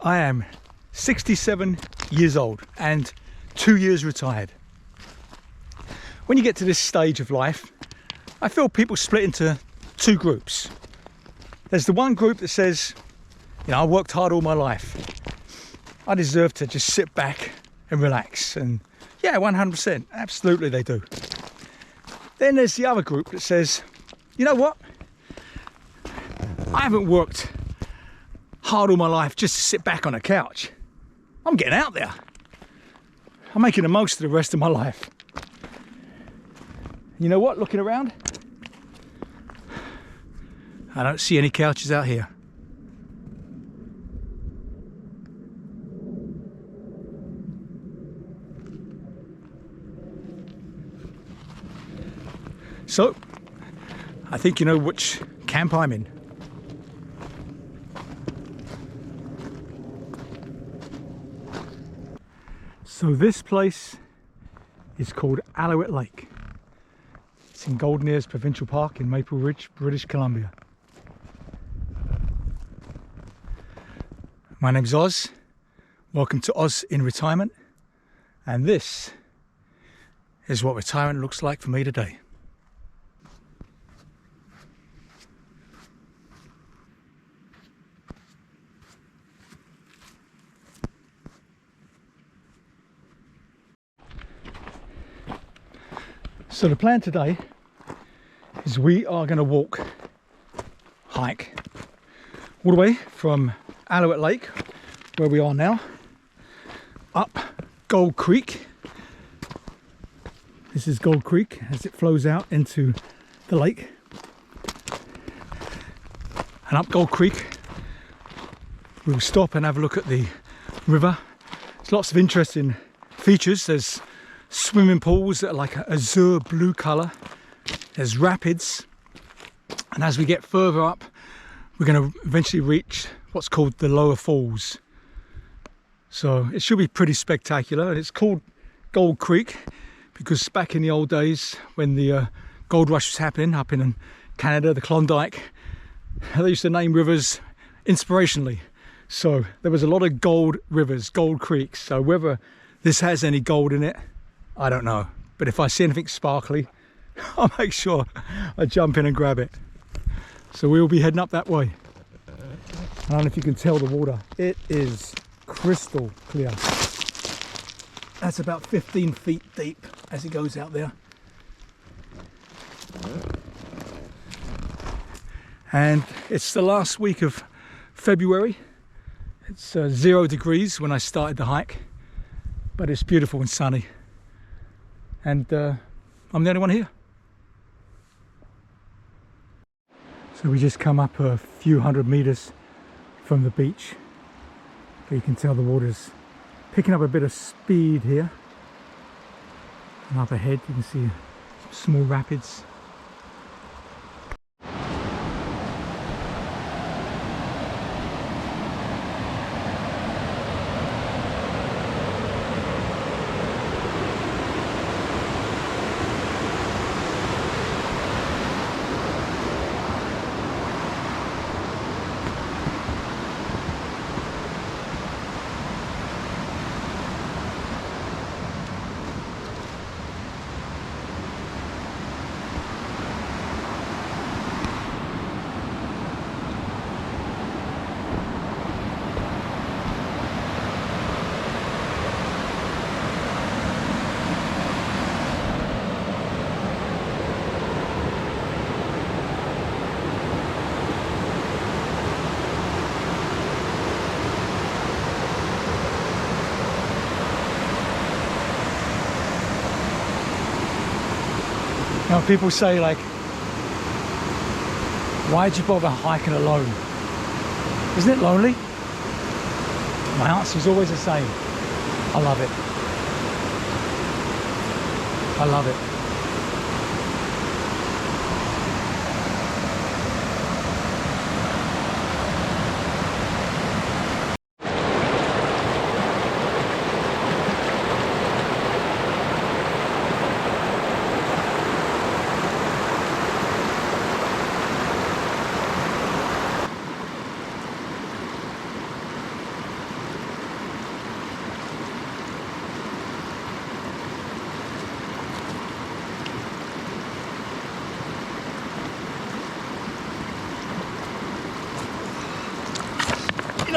I am 67 years old and 2 years retired. When you get to this stage of life, I feel people split into two groups. There's the one group that says, you know, I worked hard all my life. I deserve to just sit back and relax. And yeah, 100%, absolutely they do. Then there's the other group that says, you know what? I haven't worked hard all my life just to sit back on a couch. I'm getting out there. I'm making the most of the rest of my life. You know what? Looking around, I don't see any couches out here. So, I think you know which camp I'm in. So this place is called Alouette Lake. It's in Golden Ears Provincial Park in Maple Ridge, British Columbia. My name's Oz. Welcome to Oz in Retirement. And this is what retirement looks like for me today. So the plan today is we are going to hike all the way from Alouette Lake, where we are now, up Gold Creek. This is Gold Creek as it flows out into the lake. And up Gold Creek, we'll stop and have a look at the river. There's lots of interesting features. There's swimming pools that are like an azure blue colour. There's rapids, and as we get further up, we're going to eventually reach what's called the lower falls. So it should be pretty spectacular. And it's called Gold Creek because back in the old days when the gold rush was happening up in Canada, the Klondike, they used to name rivers inspirationally. So there was a lot of gold rivers, gold creeks. So whether this has any gold in it, I don't know, but if I see anything sparkly, I'll make sure I jump in and grab it. So we'll be heading up that way. I don't know if you can tell the water. It is crystal clear. That's about 15 feet deep as it goes out there. And it's the last week of February. It's 0 degrees when I started the hike, but it's beautiful and sunny. And I'm the only one here. So we just come up a few hundred meters from the beach, but you can tell the water's picking up a bit of speed here. And up ahead you can see some small rapids. Now people say like, why'd you bother hiking alone? Isn't it lonely? My answer is always the same. I love it. I love it.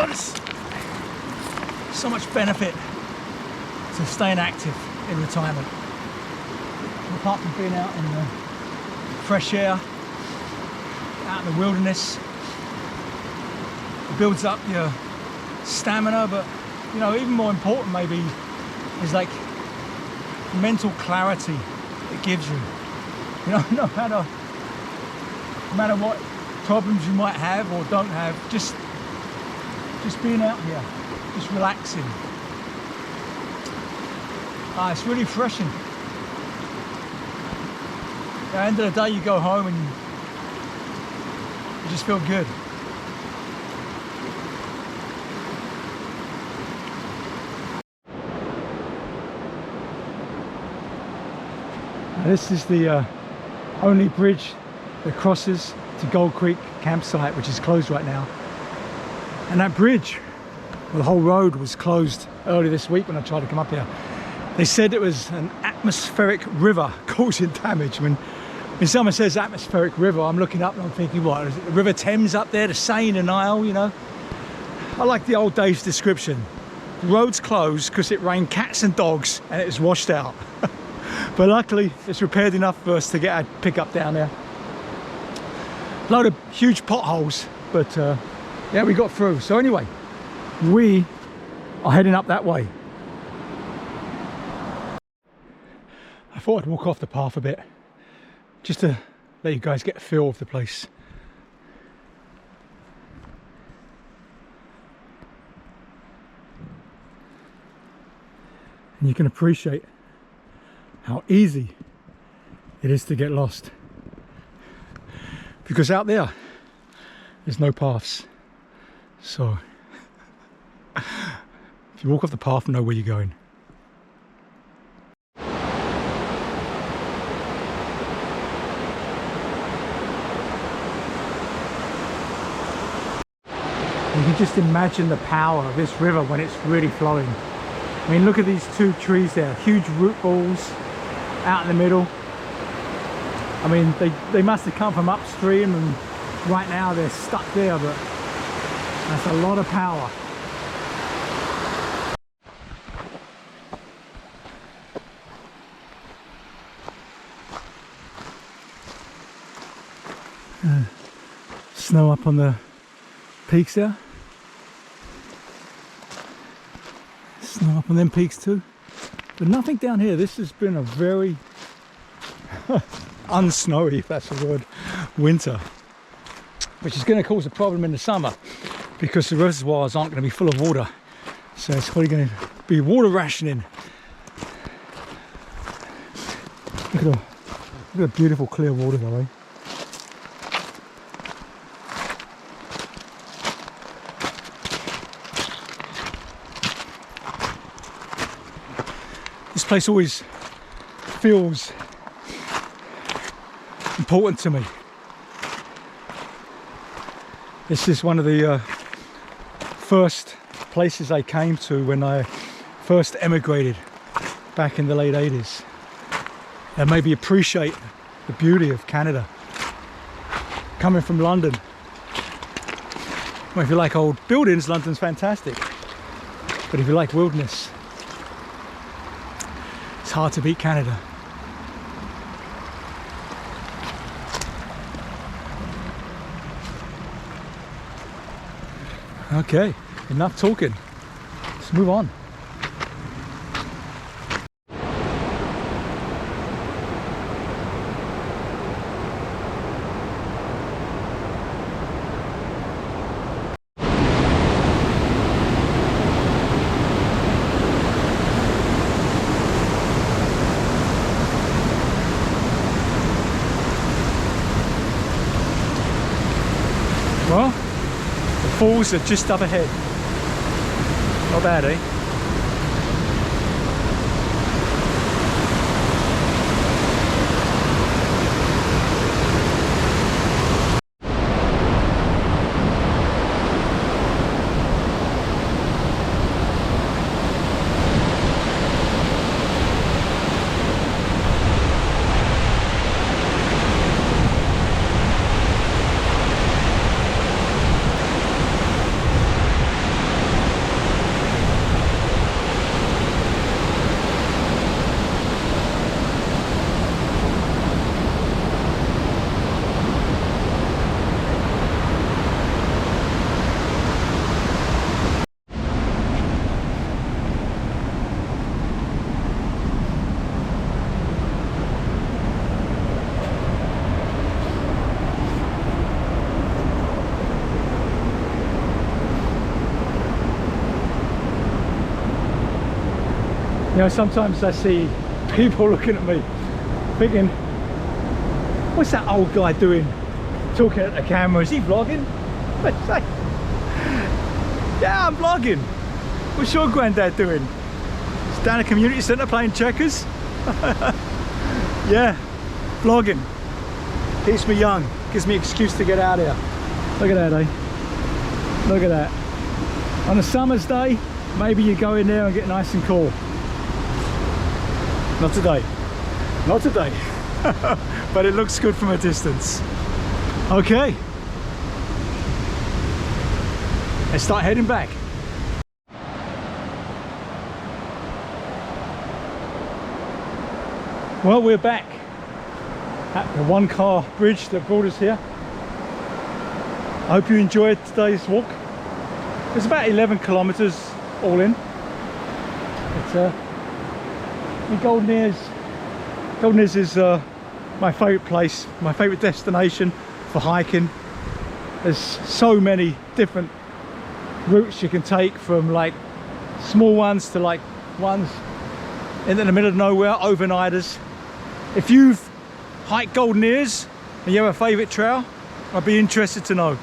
know, there's so much benefit to staying active in retirement. Apart from being out in the fresh air, out in the wilderness, it builds up your stamina, but you know, even more important maybe is like mental clarity it gives you. You know, no matter what problems you might have or don't have, just being out here, just relaxing. It's really refreshing. At the end of the day, you go home and you just feel good. Now, this is the only bridge that crosses to Gold Creek campsite, which is closed right now. And that bridge, well, the whole road was closed earlier this week when I tried to come up here. They said it was an atmospheric river causing damage. When someone says atmospheric river, I'm looking up and I'm thinking, what, is it the River Thames up there, the Seine and Nile, you know? I like the old days description. The road's closed because it rained cats and dogs and it was washed out. But luckily, it's repaired enough for us to get our pickup down there. Load of huge potholes, but yeah, we got through. So anyway, we are heading up that way. I thought I'd walk off the path a bit, just to let you guys get a feel of the place. And you can appreciate how easy it is to get lost. Because out there, there's no paths. So, if you walk off the path, know where you're going. You can just imagine the power of this river when it's really flowing. I mean, look at these two trees there, huge root balls out in the middle. I mean, they must have come from upstream and right now they're stuck there, but that's a lot of power. Snow up on the peaks there. Snow up on them peaks too. But nothing down here. This has been a very unsnowy, if that's the word, winter. Which is going to cause a problem in the summer because the reservoirs aren't going to be full of water. So it's probably going to be water rationing. Look at the beautiful clear water though, eh? This place always feels important to me. This is one of the first places I came to when I first emigrated back in the late 80s. And maybe appreciate the beauty of Canada. Coming from London. Well, if you like old buildings, London's fantastic. But if you like wilderness, it's hard to beat Canada. Okay, enough talking. Let's move on. Well, the falls are just up ahead. Not bad, eh? know, sometimes I see people looking at me thinking, what's that old guy doing talking at the camera? Is he vlogging? Yeah, I'm vlogging. What's your granddad doing? He's down at the community centre playing checkers. Yeah, vlogging. Keeps me young, gives me an excuse to get out here. Look at that, eh? Look at that. On a summer's day, maybe you go in there and get nice and cool. Not today. Not today. But it looks good from a distance. Okay. Let's start heading back. Well, we're back at the one-car bridge that brought us here. I hope you enjoyed today's walk. It's about 11 kilometers all in. It's in Golden Ears. Golden Ears is my favorite place, my favorite destination for hiking. There's so many different routes you can take, from like small ones to like ones in the middle of nowhere, overnighters. If you've hiked Golden Ears and you have a favorite trail, I'd be interested to know.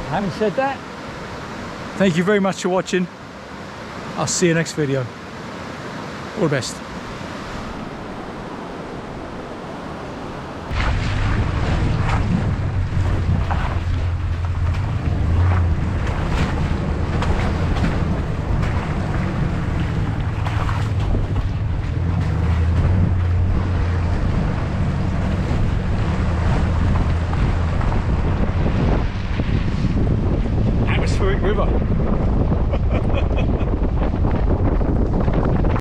Having said that, thank you very much for watching. I'll see you next video. All the best.